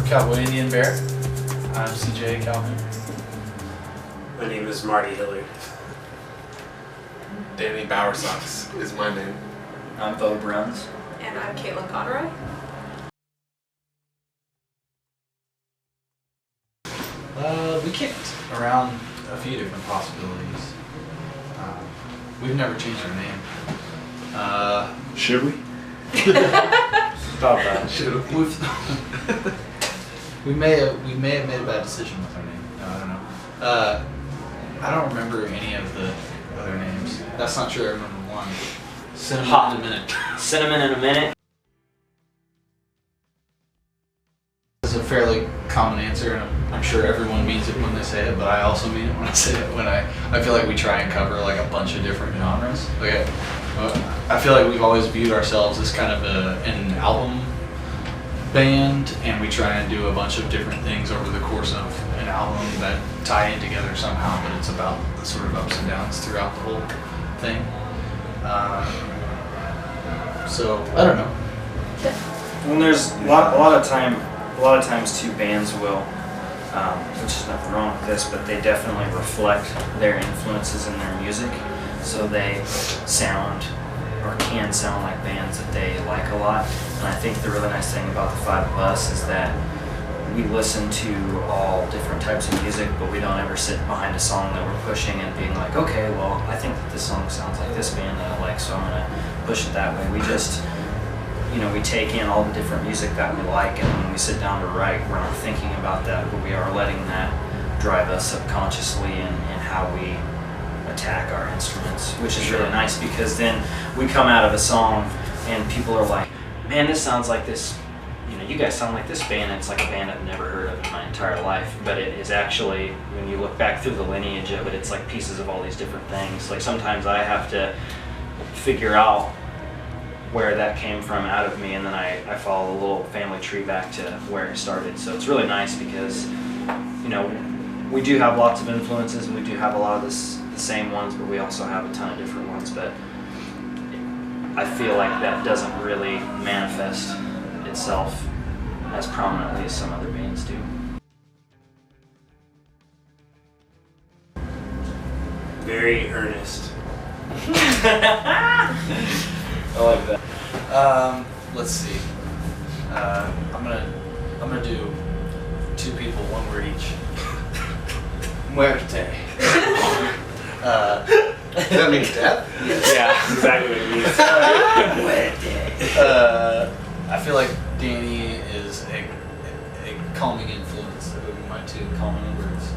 Cowboy Indian Bear. I'm CJ Calhoun. My name is Marty Hillard. Danny Bowersocks is my name. I'm Bo Bruns. And I'm Caitlin Conroy. We kicked around a few different possibilities. We've never changed our name. Should we? Stop that. Should we? We may have made a bad decision with our name. No, I don't know. I don't remember any of the other names. That's not true. I remember one. Cinnamon in a minute. Cinnamon in a minute. It's a fairly common answer, and I'm sure everyone means it when they say it, but I also mean it when I say it. When I feel like we try and cover like a bunch of different genres. Like I feel like we've always viewed ourselves as kind of an album band, and we try and do a bunch of different things over the course of an album that tie in together somehow, but it's about the sort of ups and downs throughout the whole thing. So I don't know. Well, there's a lot of times two bands will, which is nothing wrong with this, but they definitely reflect their influences in their music. So they sound or can sound like bands that they like a lot. And I think the really nice thing about the five of us is that we listen to all different types of music, but we don't ever sit behind a song that we're pushing and being like, okay, well, I think that this song sounds like this band that I like, so I'm gonna push it that way. We just, we take in all the different music that we like, and when we sit down to write, we're not thinking about that, but we are letting that drive us subconsciously in how we attack our instruments, which is really nice, because then we come out of a song and people are like, man, this sounds like this, you guys sound like this band. It's like a band I've never heard of in my entire life, but it is actually, when you look back through the lineage of it, it's like pieces of all these different things. Like sometimes I have to figure out where that came from out of me, and then I follow the little family tree back to where it started. So it's really nice because, we do have lots of influences, and we do have a lot of the same ones, but we also have a ton of different ones. But I feel like that doesn't really manifest itself as prominently as some other bands do. Very earnest. I like that. Let's see. I'm gonna do two people, one word each. Muerte. That means death? Yeah, exactly what it means. I feel like Danny is a calming influence. That would be my two calming words.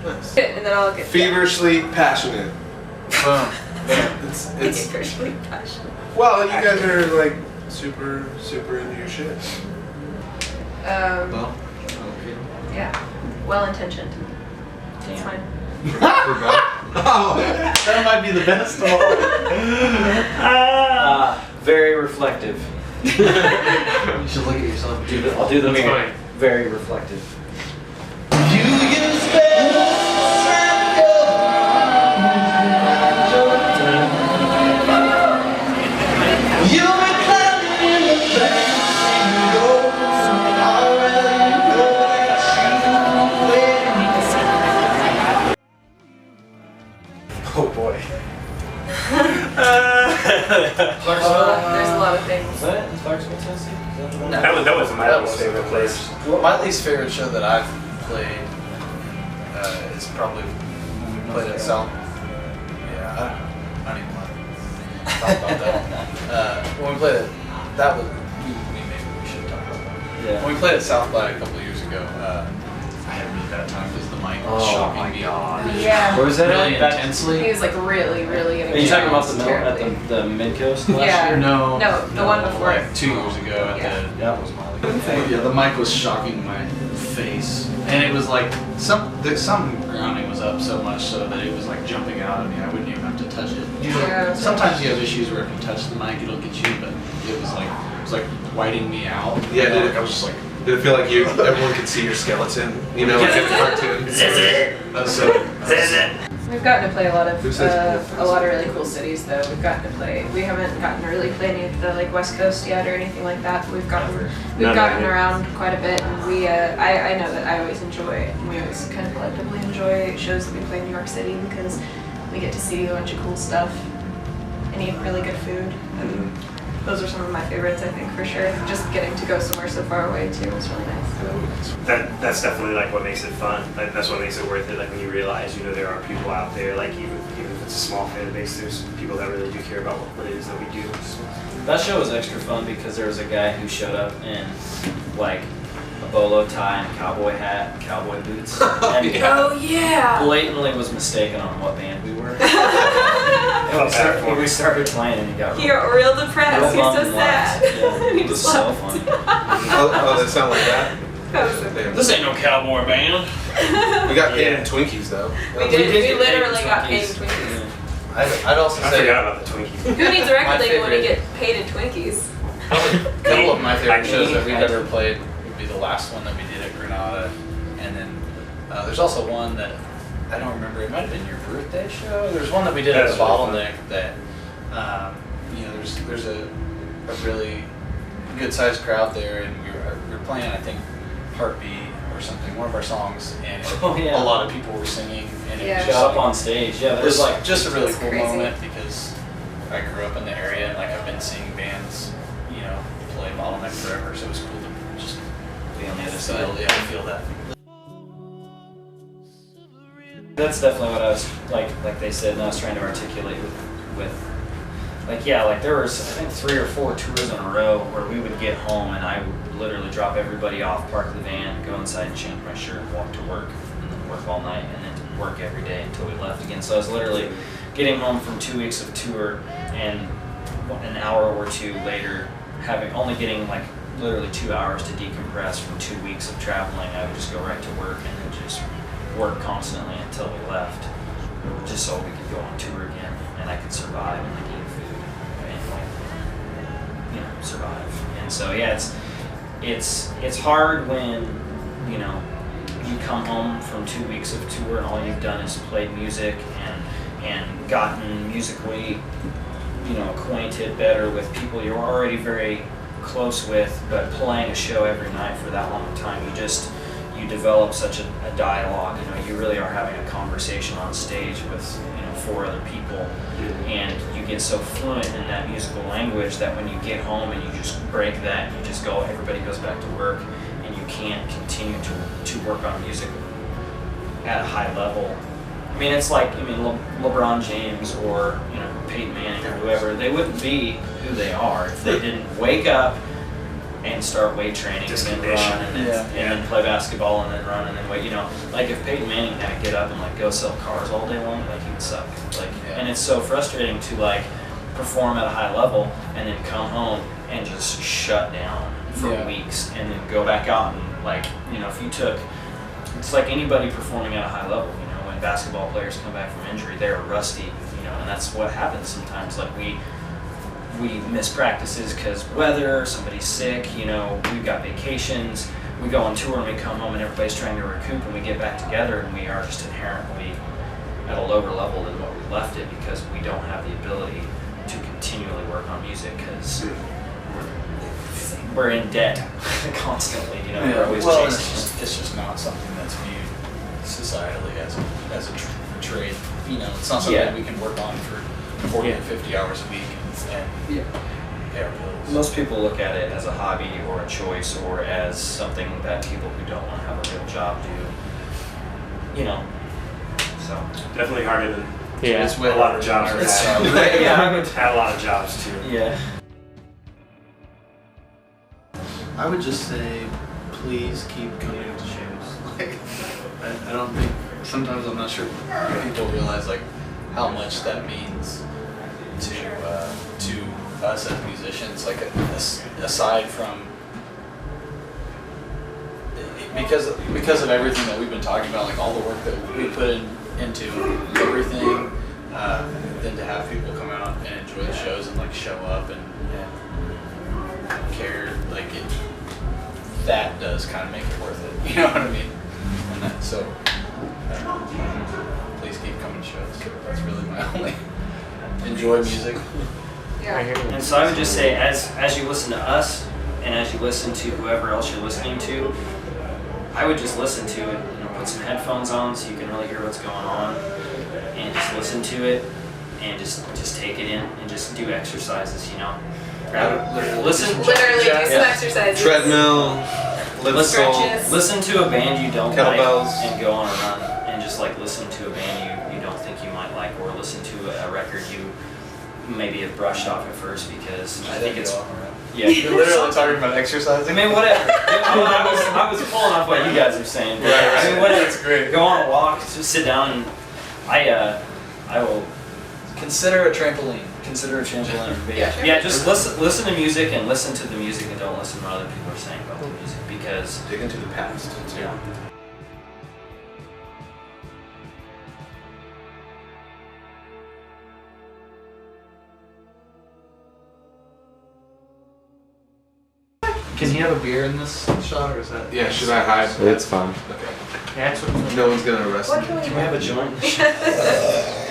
Nice. And then I'll get Feverishly passionate. Boom. It's feverishly passionate. well, you guys are like super into your shit. Well, okay. Yeah. Well intentioned. It's fine. Oh, That might be the best of all. Very reflective. You should look at yourself. I'll do the That's mirror. fine. Very reflective. You use spells. You'll be climbing in the backseat door. Already know that you oh boy. There's a lot of things. Is that it? In Clarksville, Tennessee? Is that the one? That was my least favorite place. Well, my least favorite show that I've played is probably when we played at South. Yeah, I don't even want to talk about that. When we played it, that was maybe we should talk about that. Yeah. When we played at South by a couple of years ago, I had a really bad time because the mic was Oh shocking my me God. really, Yeah. Where was that really at? intensely. He was like really getting Are you talking about the terribly. at the mid coast last Yeah. year? No, the one before like it. 2 years ago at Yeah. the That was my yeah, the mic was shocking my face, and it was like some grounding was up so much so that it was like jumping out at me. I wouldn't even have to touch it. Usually, Yeah. sometimes you have issues where if you touch the mic, it'll get you, but it was like whiting me out. Yeah, Like, dude. I was just like, Did it feel like everyone could see your skeleton? Like in the cartoon? that was so. We've gotten to play a lot of Who says really cool cities though. We've gotten to play. We haven't gotten to really play any of the like West Coast yet or anything like that. We've gotten around quite a bit, and we I know that I always enjoy. We always kind of collectively enjoy shows that we play in New York City because we get to see a bunch of cool stuff and eat really good food. And those are some of my favorites, I think, for sure. Just getting to go somewhere so far away too was really nice. That's definitely like what makes it fun. Like, that's what makes it worth it. Like when you realize, you know, there are people out there. Like even if it's a small fan base, there's people that really do care about what it is that we do. So. That show was extra fun because there was a guy who showed up in like a bolo tie and a cowboy hat, and cowboy boots, and Oh yeah! blatantly was mistaken on what band we were. And we started playing and he got You're real depressed. real You're so bummed and laughed. sad. Yeah, He it was just so left. funny. Oh, they sound like that? That was so Damn. This ain't no cowboy band. We got paid Yeah. in Twinkies though. We did. We get literally paid got in paid in Twinkies. Twinkies. I'd also I say forgot about the Twinkies. Who needs a record My label when you favorite- get paid in Twinkies? a couple of my favorite shows that we've I- ever played would be the last one that we did at Granada, and then there's also one that I don't remember. It might have been your birthday show. There's one that we did at the That's really Bottleneck that you know there's a really good sized crowd there, and we were playing I think Heartbeat or something, one of our songs, and Oh, yeah. a lot of people were singing, and Yeah. it was Got up on stage. Yeah, it was there's like just a really That's cool crazy. moment because I grew up in the area and like I've been seeing bands, you know, play Bottleneck forever, so it was cool to just be on the other feel, side. yeah, feel that. That's definitely what I was like they said, and I was trying to articulate with like yeah, like there was I think 3 or 4 tours in a row where we would get home and I would literally drop everybody off, park the van, go inside and change my shirt, walk to work, and then work all night, and then work every day until we left again. So I was literally getting home from 2 weeks of tour, and an hour or two later, only getting like literally 2 hours to decompress from 2 weeks of traveling. I would just go right to work and then just work constantly until we left, just so we could go on tour again and I could survive and like eat food and like, you know, survive. And so yeah, it's hard when, you know, you come home from 2 weeks of tour and all you've done is played music and gotten musically, you know, acquainted better with people you're already very close with, but playing a show every night for that long time, you develop such a dialogue. You know, you really are having a conversation on stage with, you know, 4 other people, and you get so fluent in that musical language that when you get home and you just break that, you just go, everybody goes back to work, and you can't continue to work on music at a high level. I mean, it's like, LeBron James or, you know, Peyton Manning or whoever, they wouldn't be who they are if they didn't wake up and start weight training and then run and then play basketball and then run and then wait. You know, like if Peyton Manning had to get up and like go sell cars all day long, like he would suck. Like, and it's so frustrating to like perform at a high level and then come home and just shut down for weeks and then go back out and like, you know, if you took, it's like anybody performing at a high level. You know, when basketball players come back from injury, they're rusty. You know, and that's what happens sometimes. Like we miss practices because weather, somebody's sick, you know, we've got vacations, we go on tour and we come home and everybody's trying to recoup and we get back together and we are just inherently at a lower level than what we left it because we don't have the ability to continually work on music because we're in debt constantly, you know, we're always chasing. It's just not something that's viewed societally as a trade. You know, it's not something we can work on for 40 to 50 hours a week and pay our bills. Most people look at it as a hobby or a choice or as something that people who don't want to have a real job do. You know, so Definitely harder than It's a lot of jobs. I would Had a lot of jobs too. Yeah. I would just say, please keep coming to shows. Like, I don't think, sometimes I'm not sure people realize like how much that means to us as musicians. Like aside from because of everything that we've been talking about, like all the work that we put into everything, then to have people come out and enjoy the shows and like show up and care, like that does kind of make it worth it. You know what I mean? And that, so please keep coming to shows. That's really my only enjoy music. Yeah. And so I would just say, as you listen to us, and as you listen to whoever else you're listening to, I would just listen to it. You know, put some headphones on so you can really hear what's going on, and just listen to it, and just take it in, and just do exercises. You know, listen. Literally do some exercises. Treadmill, Stretches. Listen to a band you don't Kettlebells. like, and go on a run, and just like listen to a band you don't think you might like, or listen to a record you maybe have brushed off at first because I think it's. Yeah, You're literally talking about exercising. I mean, whatever. I was pulling off what you guys are saying. But Right, I mean, whatever. that's great. Go on a walk, just sit down, and I will Consider a trampoline. consider a trampoline. But Yeah, yeah, just listen to music and listen to the music, and don't listen to what other people are saying about the music because Dig into the past. yeah. Can he have a beer in this shot, or is that? Yeah, should I hide? It's fine. Okay. That's what. No one's gonna arrest What me. can we Can we have a joint?